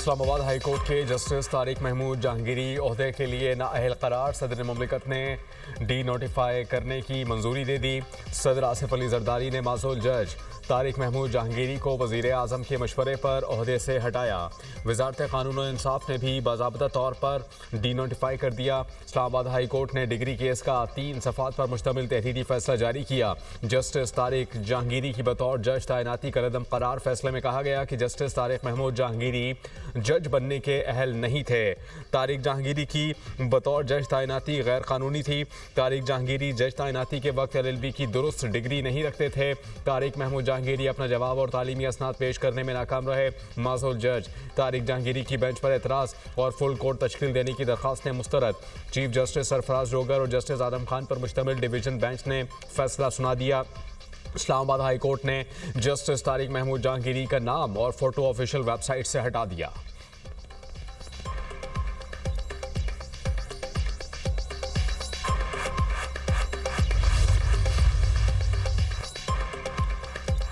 Islamabad high court के justice Tariq Mahmood Jahangiri ओहदे के लिए नाअहल करार सदर मुमलिकत ने डी नोटिफाई करने की मंजूरी दे दी। सदर आसिफ अली जरदारी ने मासूल जज तारिक महमूद जहांगीरी को वज़ीर आज़म के मशवरे पर ओहदे से हटाया। वजारत कानून और इंसाफ ने भी बाज़ाब्ता तौर पर डी नोटिफाई कर दिया। इस्लामाबाद हाई कोर्ट ने डिग्री केस का 3 सफ़ात पर मुश्तमिल तहरीरी फैसला जारी किया। जस्टिस तारिक जहांगीरी की बतौर जज तैनाती का रदम करार फैसले में कहा गया कि जस्टिस तारिक महमूद जहांगीरी जज बनने के अहल नहीं थे। तारिक जहांगीरी की बतौर जज तैनाती गैर कानूनी थी। तारिक जहांगीरी जज तैनाती के वक्त LLB की दुरुस्त डिग्री नहीं रखते थे। तारिक महमूद जहांगीरी अपना जवाब और तालीमी असनाद पेश करने में नाकाम रहे। मासूल जज तारिक जहांगीरी की बेंच पर एतराज़ और फुल कोर्ट तश्कील देने की दरख्वास्त ने मुस्तरद। चीफ जस्टिस सरफराज रोगर और जस्टिस आदम खान पर मुश्तमिल डिवीजन बेंच ने फैसला सुना दिया। इस्लामाबाद हाई कोर्ट ने जस्टिस तारिक महमूद जहांगीरी का नाम और फोटो ऑफिशियल वेबसाइट से हटा दिया।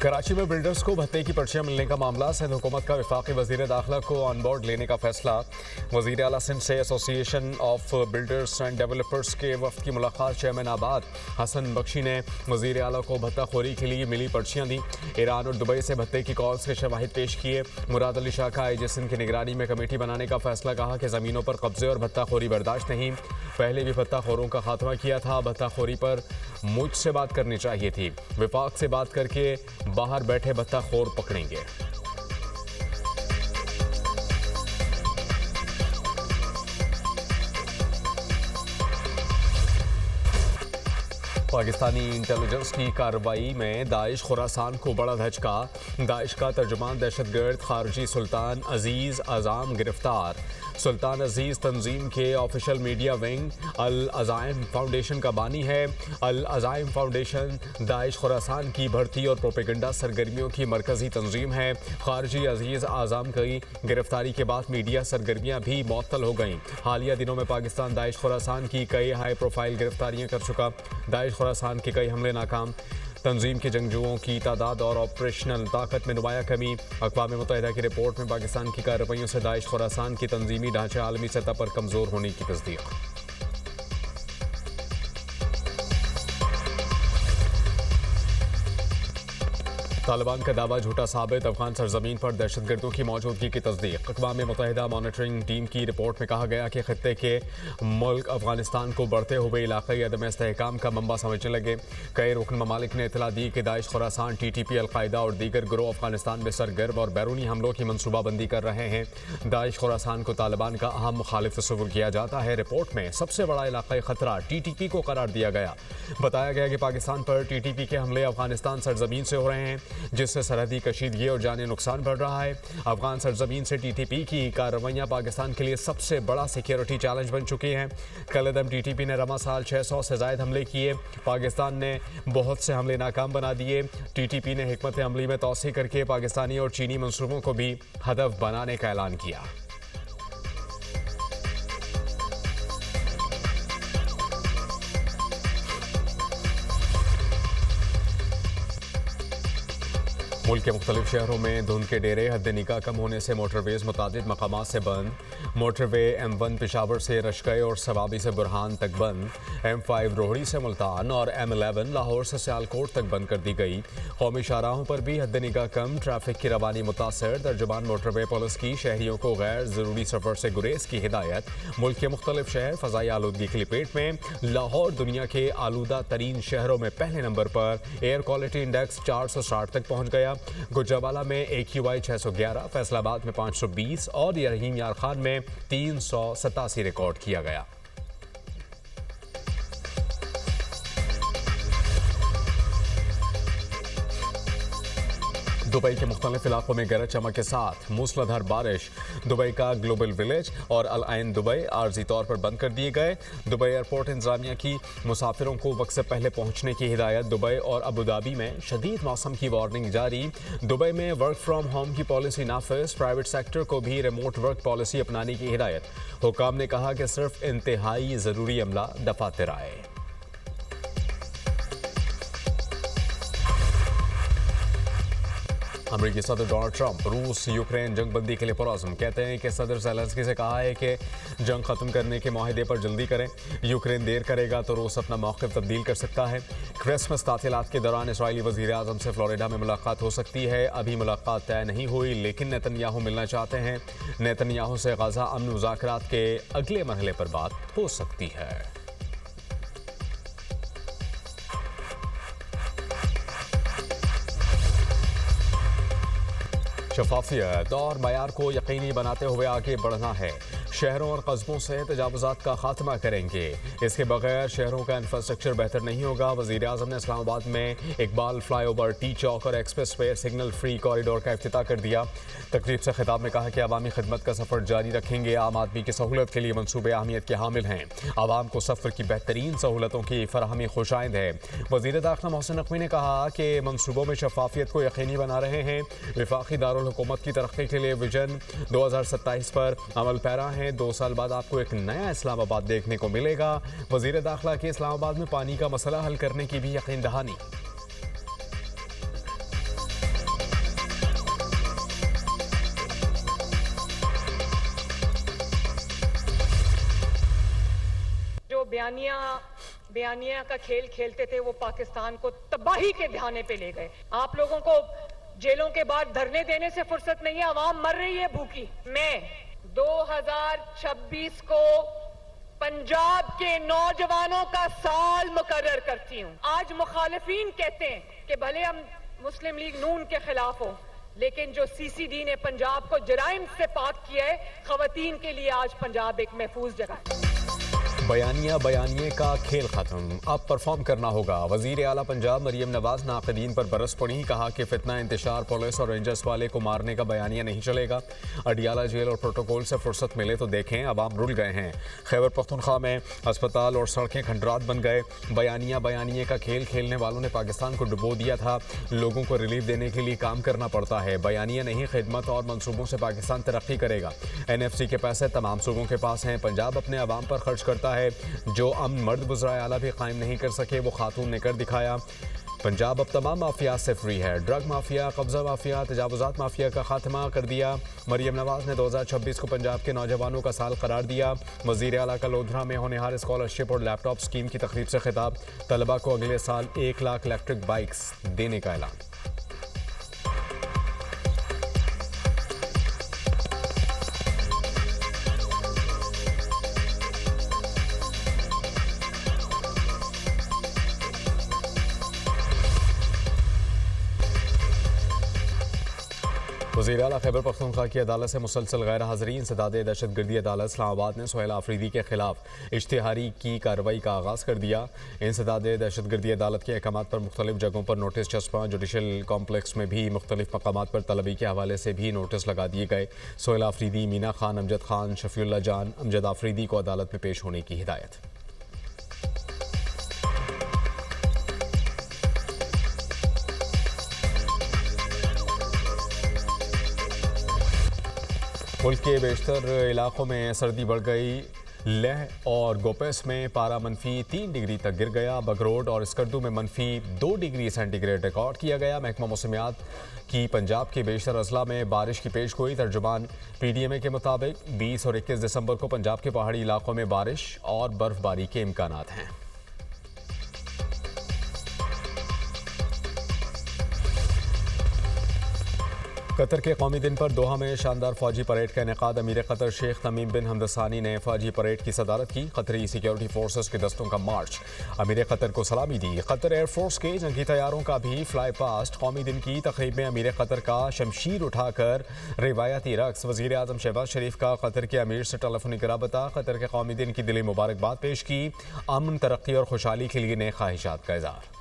कराची में बिल्डर्स को भत्ते की पर्चियां मिलने का मामला। सिंध हुकूमत का वफाकी वज़ीर दाखिला को ऑन बोर्ड लेने का फैसला। वज़ीर आला सिंध से association of builders and developers के वफ्द की मुलाकात। चेयरमैन आबाद हसन बख्शी ने वज़ीर आला को भत्ताखोरी के लिए मिली पर्चियां दी। ईरान और दुबई से भत्ते की कॉल्स के शवाहिद पेश किए। मुराद अली शाह का IG सिंध की निगरानी में कमेटी बनाने का फैसला। कहा कि ज़मीनों पर कब्जे और भत्ताखोरी बर्दाश्त नहीं। पहले भी भत्ताखोरों का खात्मा किया था। भत्ताखोरी पर मुझसे बात करनी चाहिए थी। विफाक से बात करके बाहर बैठे भत्ताखोर पकड़ेंगे। पाकिस्तानी इंटेलिजेंस की कार्रवाई में दाइश खुरासान को बड़ा धचका। दाइश का तर्जुमान दहशतगर्द खारजी सुल्तान अजीज़ आज़ाम गिरफ्तार। सुल्तान अजीज़ तंजीम के ऑफिशियल मीडिया विंग अल अज़ाइम फाउंडेशन का बानी है। अल अज़ाइम फाउंडेशन दाइश खुरासान की भर्ती और प्रोपेगेंडा सरगर्मियों की मरकज़ी तंजीम है। खारजी अजीज़ आज़ाम की गिरफ्तारी के बाद मीडिया सरगर्मियाँ भी मअतल हो गईं। हालिया दिनों में पाकिस्तान दाइश खुरासान की कई हाई प्रोफाइल गिरफ्तारियाँ कर चुका। दाइश खुरासान के कई हमले नाकाम। तंजीम के जंगजुओं की तादाद और ऑपरेशनल ताकत में नुमाया कमी। अक़वाम मुत्तहिदा की रिपोर्ट में पाकिस्तान की कार्रवाइयों से दाइश खुरासान की तंजीमी ढांचे आलमी सतह पर कमज़ोर होने की तस्दीक। तालिबान का दावा झूठा साबित। अफगान सरजमीन पर दहशतगर्दों की मौजूदगी की तस्दीक। अक़वाम मुत्तहिदा मॉनिटरिंग टीम की रिपोर्ट में कहा गया कि खत्ते के मुल्क अफगानिस्तान को बढ़ते हुए इलाक़ाई अदम इस्तेहकाम का मंबा समझने लगे। कई रुकन ममालिक ने इतला दी कि दाइश खुरासान TTP अलकायदा और दीगर गिरोह अफगानिस्तान में सरगर्म और बैरूनी हमलों की मनसूबाबंदी कर रहे हैं। दाइश खुरासान को तालिबान का अहम मुखालिफ तस्वुर किया जाता है। रिपोर्ट में सबसे बड़ा इलाक़ाई ख़तरा TTP को करार दिया गया। बताया गया कि पाकिस्तान पर TTP के हमले अफगानिस्तान सरजमीन से हो रहे हैं, जिससे सरहदी कशीदगी और जानी नुकसान बढ़ रहा है। अफगान सरजमीन से TTP की कार्रवाइयाँ पाकिस्तान के लिए सबसे बड़ा सिक्योरिटी चैलेंज बन चुकी हैं। कलदम TTP ने रमा साल 600 से ज़ायद हमले किए। पाकिस्तान ने बहुत से हमले नाकाम बना दिए। TTP ने हिकमत अमली में तौसी करके पाकिस्तानी और चीनी मंसूबों को भी हदफ बनाने का ऐलान किया। मुल्क के मुख्तलिफ शहरों में धुंध के डेरे। हद निगाह कम होने से मोटरवेज मुतादिद मकामात से बंद। मोटरवे M1 पेशावर से रशकए और सवाबी से बुरहान तक बंद। M5 रोहड़ी से मुल्तान और M11 लाहौर से सियालकोट तक बंद कर दी गई। कौमी शाहराहों पर भी हद निगाह कम। ट्रैफिक की रवानी मुतासर। तर्जुमान मोटरवे पुलिस की शहरियों को गैर ज़रूरी सफ़र से गुरेज की हिदायत। मुल्क के मुख्तलिफ शहर फ़ज़ाई आलूदगी की लपेट में। लाहौर दुनिया के आलूदा तरीन शहरों में पहले नंबर पर। एयर क्वालिटी इंडेक्स 460 तक पहुँच गया। गुजरावाला में AQI 611, फैसलाबाद में 520 और रहीम यार खान में 387 रिकॉर्ड किया गया। दुबई के मुख्तलिफ इलाकों में गरज चमक के साथ मूसलाधार बारिश। दुबई का ग्लोबल विलेज और अल आइन दुबई आर्जी तौर पर बंद कर दिए गए। दुबई एयरपोर्ट इंतजामिया की मुसाफिरों को वक्त से पहले पहुंचने की हिदायत। दुबई और अबू धाबी में शदीद मौसम की वार्निंग जारी। दुबई में वर्क फ्राम होम की पॉलिसी नाफिज। प्राइवेट सेक्टर को भी रिमोट वर्क पॉलिसी अपनाने की हिदायत। हुकाम ने कहा कि सिर्फ इंतहाई ज़रूरी अमला दफातर आए। अमेरिकी सदर डोनाल्ड ट्रंप रूस यूक्रेन जंगबंदी के लिए पुरअज़्म। कहते हैं कि सदर ज़ेलेंस्की से कहा है कि जंग ख़त्म करने के माहिदे पर जल्दी करें। यूक्रेन देर करेगा तो रूस अपना मौक़िफ़ तब्दील कर सकता है। क्रिसमस तातीलात के दौरान इसराइली वज़ीर आज़म से फ्लोरिडा में मुलाकात हो सकती है। अभी मुलाकात तय नहीं हुई, लेकिन नेतन्याहू मिलना चाहते हैं। नेतन्याहू से गाज़ा अमन मुज़ाकरात के अगले मरहले पर बात हो सकती है। शफाफियत और मयार को यकीनी बनाते हुए आगे बढ़ना है। शहरों और कस्बों से तजावुज़ात का खात्मा करेंगे। इसके बगैर शहरों का इंफ्रास्ट्रक्चर बेहतर नहीं होगा। वज़ीर आज़म ने इस्लामाबाद में इकबाल फ्लाईओवर, टी चौक और express way signal free corridor का इफ्तिताह कर दिया। तकरीब से खिताब में कहा कि अवामी खिदमत का सफ़र जारी रखेंगे। आम आदमी की सहूलत के लिए मनसूबे अहमियत के हामिल हैं। आवाम को सफ़र की बेहतरीन सहूलतों की फराहमी खुशाइंद है। वज़ीर दाखिला मोहसिन नकवी ने कहा कि मनसूबों में शफाफियत को यकीनी बना रहे हैं। वफाकी दारुल हुकूमत की तरक्की के लिए विजन 2027 पर अमल पैरा है। 2 साल बाद आपको एक नया इस्लामाबाद देखने को मिलेगा। वज़ीर दाखिला की इस्लामाबाद में पानी का मसला हल करने की भी यकीन दहानी। जो बयानिया का खेल खेलते थे वो पाकिस्तान को तबाही के ध्यान पे ले गए। आप लोगों को जेलों के बाद धरने देने से फुर्सत नहीं है। आवाम मर रही है भूखी। मैं 2026 को पंजाब के नौजवानों का साल मुकर्रर करती हूँ। आज मुखालिफिन कहते हैं कि भले हम मुस्लिम लीग नून के खिलाफ हो, लेकिन जो सीसीडी ने पंजाब को जराइम से पाक किया है, खवातीन के लिए आज पंजाब एक महफूज जगह है। बयानिए का खेल खत्म, अब परफॉर्म करना होगा। वजीर आला पंजाब मरियम नवाज नाक़दीन पर बरस पड़ी। कहा कि फितना इंतशार पुलिस और रेंजर्स वाले को मारने का बयानिया नहीं चलेगा। अडियाला जेल और प्रोटोकॉल से फुर्सत मिले तो देखें, अवाम रुल गए हैं। खैबर पख्तूनख्वा में अस्पताल और सड़कें खंडरात बन गए। बयानिए का खेल खेलने वालों ने पाकिस्तान को डुबो दिया था। लोगों को रिलीफ देने के लिए काम करना पड़ता है। बयानिया नहीं, खिदमत और मनसूबों से पाकिस्तान तरक्की करेगा। NFC के पैसे तमाम सूबों के पास हैं। पंजाब अपने अवाम पर खर्च करता है। जो अमन मर्द गुज़राए आला भी कायम नहीं कर सके, वो खातून ने कर दिखाया। पंजाब अब तमाम माफिया से फ्री है। ड्रग माफिया, कब्जा माफिया, तजावुज़ात माफिया का खात्मा कर दिया। मरियम नवाज ने 2026 को पंजाब के नौजवानों का साल करार दिया। वज़ीर आला का लोधरा में होनहार स्कॉलरशिप और लैपटॉप स्कीम की तकरीब से खिताब। तलबा को अगले साल 1 लाख इलेक्ट्रिक बाइक्स देने का ऐलान। वज़ीर आला खैबर पख्तूनख्वा की अदालत से मुसलसल गैर हाज़रीन इंसदाद दहशतगर्दी अदालत इस्लामाबाद ने सुहेल आफरीदी के खिलाफ इश्तिहारी की कार्रवाई का आगाज़ कर दिया। इंसदाद दहशतगर्दी अदालत के अहकामात पर मुख्तलिफ जगहों पर नोटिस चस्पा। जुडिशल कॉम्प्लेक्स में भी मुख्तलिफ मकामात पर तलबी के हवाले से भी नोटिस लगा दिए गए। सुहेल आफरीदी, मीना खान, अमजद खान, शफीउल्ला जान, अमजद आफरीदी को अदालत में पेश होने की हिदायत। मुल्क के बेशतर इलाकों में सर्दी बढ़ गई। लेह और गोपेस में पारा -3 डिग्री तक गिर गया। बगरोड और स्कर्दू में -2 डिग्री सेंटीग्रेड रिकॉर्ड किया गया। महकमा मौसमियात की पंजाब के बेशतर अजला में बारिश की पेश गोई। तर्जुमान PDMA के मुताबिक 20 और 21 दिसंबर को पंजाब के पहाड़ी इलाकों में बारिश और बर्फबारी के इम्कानात हैं। कतर के कौमी दिन पर दोहा में शानदार फौजी परेड का इनेकाद। अमीर कतर शेख तमीम बिन हमद सानी ने फौजी परेड की सदारत की। कतरी सिक्योरिटी फोर्सेस के दस्तों का मार्च अमीर कतर को सलामी दी। कतर एयरफोर्स के जंगी तैयारों का भी फ्लाई पास्ट। कौमी दिन की तकरीब में अमीर कतर का शमशीर उठाकर रिवायती रक्स। वज़ीर आज़म शहबाज शरीफ का कतर के अमीर से टेलीफोनिक रबता। कतर के कौमी दिन की दिली मुबारकबाद पेश की। अमन, तरक्की और खुशहाली के लिए नए ख्वाहिशात का इज़हार।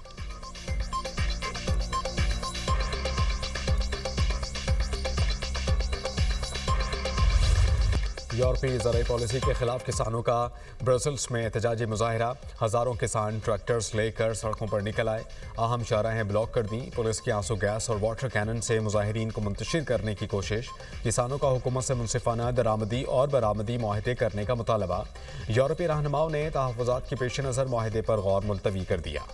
यूरोपीय ज़राई पॉलिसी के खिलाफ किसानों का ब्रसल्स में एहतजाजी मुजाहिरा। हज़ारों किसान ट्रैक्टर्स लेकर सड़कों पर निकल आए। अहम शाहराहें ब्लॉक कर दी। पुलिस की आंसू गैस और वाटर कैनन से मुजाहिरीन को मुंतशिर करने की कोशिश। किसानों का हुकूमत से मुनसिफाना दरामदी और बरामदी मुआहदे करने का मुतालबा। यूरोपीय रहनुमाओं ने तहफ़्फ़ुज़ात के पेश नज़र मुआहदे पर गौर मुलतवी कर दिया।